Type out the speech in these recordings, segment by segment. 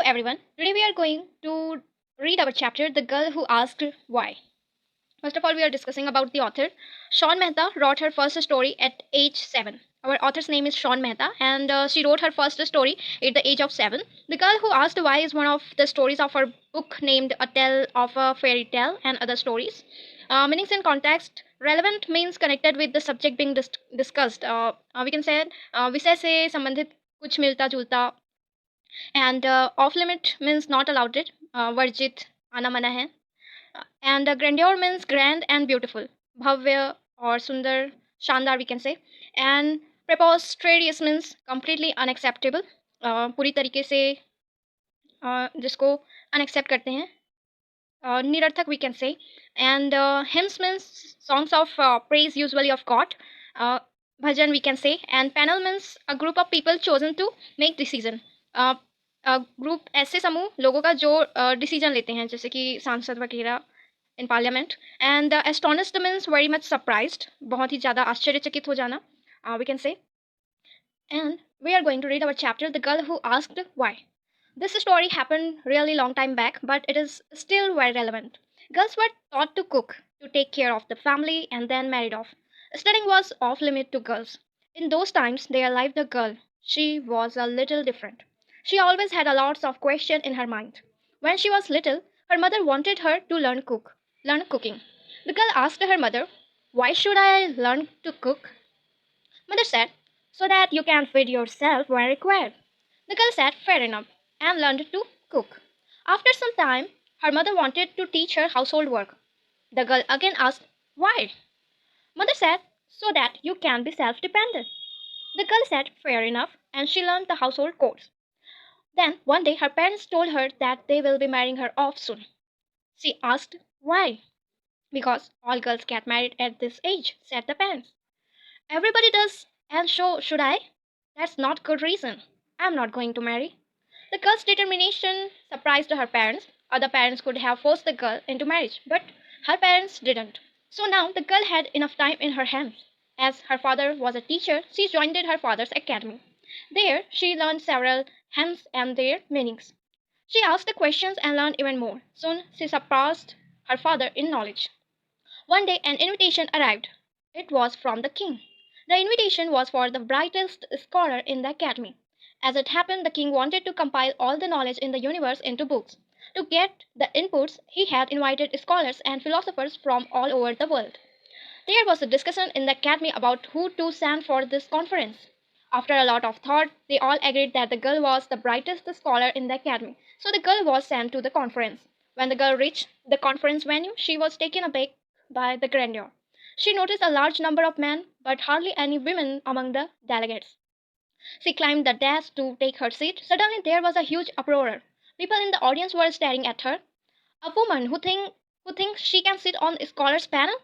everyone. Today we are going to read our chapter The Girl Who Asked Why. First of all, we are discussing about the author. Sean Mehta wrote her first story at age 7. Our author's name is Sean Mehta and she wrote her first story at the age of 7. The Girl Who Asked Why is one of the stories of her book named A Tale of a Fairy Tale and Other Stories. Meanings and context relevant means connected with the subject being discussed. We can say विषय से संबंधित कुछ मिलता जुलता and off limit means not allowed it, varjit आना मना है, and grandeur means grand and beautiful, Bhavya or sundar, शानदार we can say, and preposterous means completely unacceptable, पूरी तरीके से जिसको unaccept करते हैं, निरर्थक we can say, and hymns means songs of praise usually of God, uh, bhajan we can say, and panel means a group of people chosen to make decision. Group ऐसे समूह लोगों का जो डिसीजन लेते हैं जैसे कि सांसद वगैरह in parliament. And astonished means very much surprised, बहुत ही ज़्यादा आश्चर्यचकित हो जाना, we can say. And we are going to read our chapter The Girl Who Asked Why. This story happened really long time back, but it is still very relevant. Girls were taught to cook, to take care of the family, and then married off. Studying was off limit to girls. In those times, there lived a girl. She was a little different. She always had a lots of questions in her mind. When she was little, her mother wanted her to learn cooking. The girl asked her mother, "Why should I learn to cook?" Mother said, "So that you can feed yourself when required." The girl said, "Fair enough," and learned to cook. After some time, her mother wanted to teach her household work. The girl again asked, "Why?" Mother said, "So that you can be self dependent." The girl said, "Fair enough," and she learned the household chores. Then, one day, her parents told her that they will be marrying her off soon. She asked, "Why?" "Because all girls get married at this age," said the parents. "Everybody does, and so should I." "That's not good reason. I'm not going to marry." The girl's determination surprised her parents. Other parents could have forced the girl into marriage, but her parents didn't. So now the girl had enough time in her hands. As her father was a teacher, she joined her father's academy. There, she learned several hymns and their meanings. She asked the questions and learned even more. Soon she surpassed her father in knowledge. One day, an invitation arrived. It was from the king. The invitation was for the brightest scholar in the academy. As it happened, the king wanted to compile all the knowledge in the universe into books. To get the inputs, he had invited scholars and philosophers from all over the world. There was a discussion in the academy about who to send for this conference. After a lot of thought, they all agreed that the girl was the brightest scholar in the academy, so the girl was sent to the conference. When the girl reached the conference venue, she was taken aback by the grandeur. She noticed a large number of men, but hardly any women among the delegates. She climbed the desk to take her seat. Suddenly, there was a huge uproar. People in the audience were staring at her. A woman who thinks she can sit on a scholar's panel?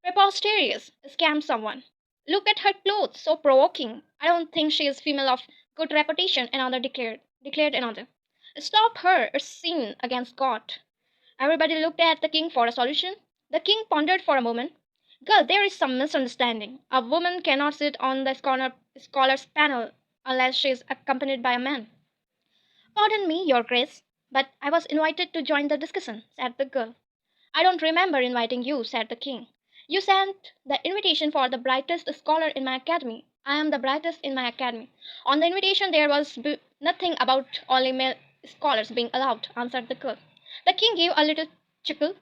Preposterous! Scam someone. Look at her clothes, so provoking. I don't think she is female of good reputation, another declared another. Stop her, it's sin against God. Everybody looked at the king for a solution. The king pondered for a moment. Girl, there is some misunderstanding. A woman cannot sit on the scholar's panel unless she is accompanied by a man. Pardon me, Your Grace, but I was invited to join the discussion, said the girl. I don't remember inviting you, said the king. You sent the invitation for the brightest scholar in my academy. I am the brightest in my academy. On the invitation, there was nothing about only male scholars being allowed, answered the girl. The king gave a little chuckle.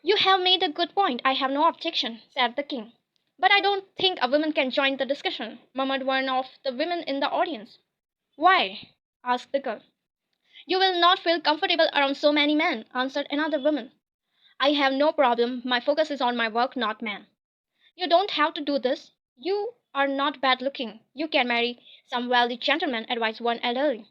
You have made a good point. I have no objection, said the king. But I don't think a woman can join the discussion, murmured one of the women in the audience. Why? Asked the girl. You will not feel comfortable around so many men, answered another woman. I have no problem. My focus is on my work, not men. You don't have to do this. You are not bad looking. You can marry some wealthy gentleman, advised one elderly.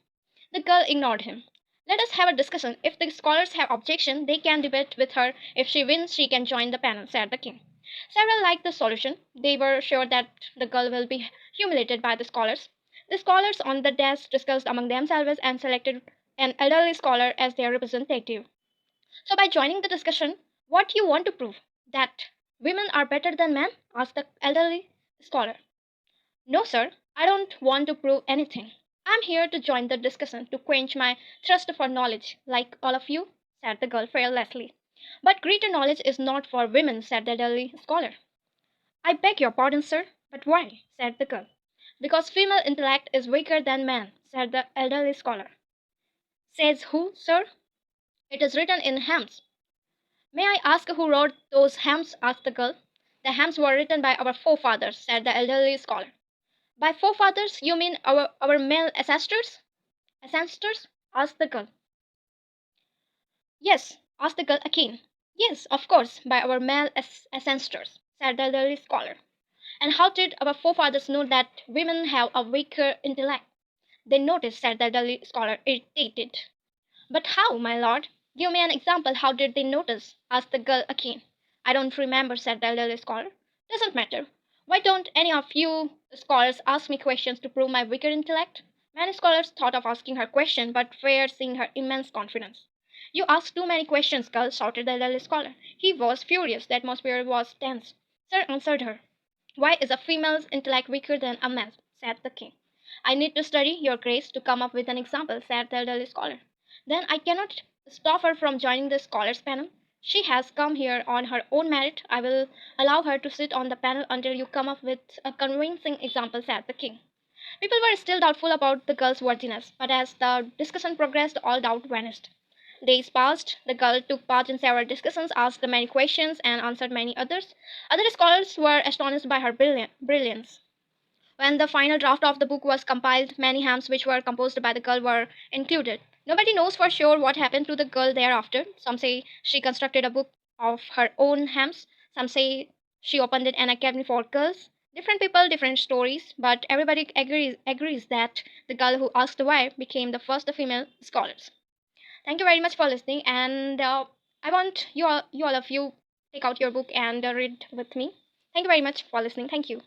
The girl ignored him. Let us have a discussion. If the scholars have objection, they can debate with her. If she wins, she can join the panel, said the king. Several liked the solution. They were sure that the girl will be humiliated by the scholars. The scholars on the desk discussed among themselves and selected an elderly scholar as their representative. So, by joining the discussion, what you want to prove? That women are better than men? Asked the elderly scholar. No, sir, I don't want to prove anything. I'm here to join the discussion, to quench my thirst for knowledge, like all of you, said the girl fearlessly. But greater knowledge is not for women, said the elderly scholar. I beg your pardon, sir, but why? Said the girl. Because female intellect is weaker than man, said the elderly scholar. Says who, sir? It is written in hymns. May I ask who wrote those hymns? Asked the girl. The hymns were written by our forefathers, said the elderly scholar. By forefathers, you mean our male ancestors? Ancestors? Asked the girl. Yes, asked the girl again. Yes, of course, by our male ancestors, said the elderly scholar. And how did our forefathers know that women have a weaker intellect? They noticed, said the elderly scholar, irritated. But how, my lord? Give me an example. How did they notice? Asked the girl again. I don't remember, said the elderly scholar. Doesn't matter. Why don't any of you scholars ask me questions to prove my weaker intellect? Many scholars thought of asking her question, but feared seeing her immense confidence. You ask too many questions, girl, shouted the elderly scholar. He was furious. The atmosphere was tense. Sir answered her. Why is a female's intellect weaker than a man's? Said the king. I need to study, your grace, to come up with an example, said the elderly scholar. Then I cannot stop her from joining the scholars' panel. She has come here on her own merit. I will allow her to sit on the panel until you come up with a convincing example, said the king. People were still doubtful about the girl's worthiness, but as the discussion progressed, all doubt vanished. Days passed. The girl took part in several discussions, asked many questions, and answered many others. Other scholars were astonished by her brilliance. When the final draft of the book was compiled, many hymns which were composed by the girl were included. Nobody knows for sure what happened to the girl thereafter. Some say she constructed a book of her own hymns, some say she opened an academy for girls. Different people, different stories, but everybody agrees that the girl who asked why became the first female scholars. Thank you very much for listening, and I want you all of you take out your book and read with me. Thank you very much for listening. Thank you.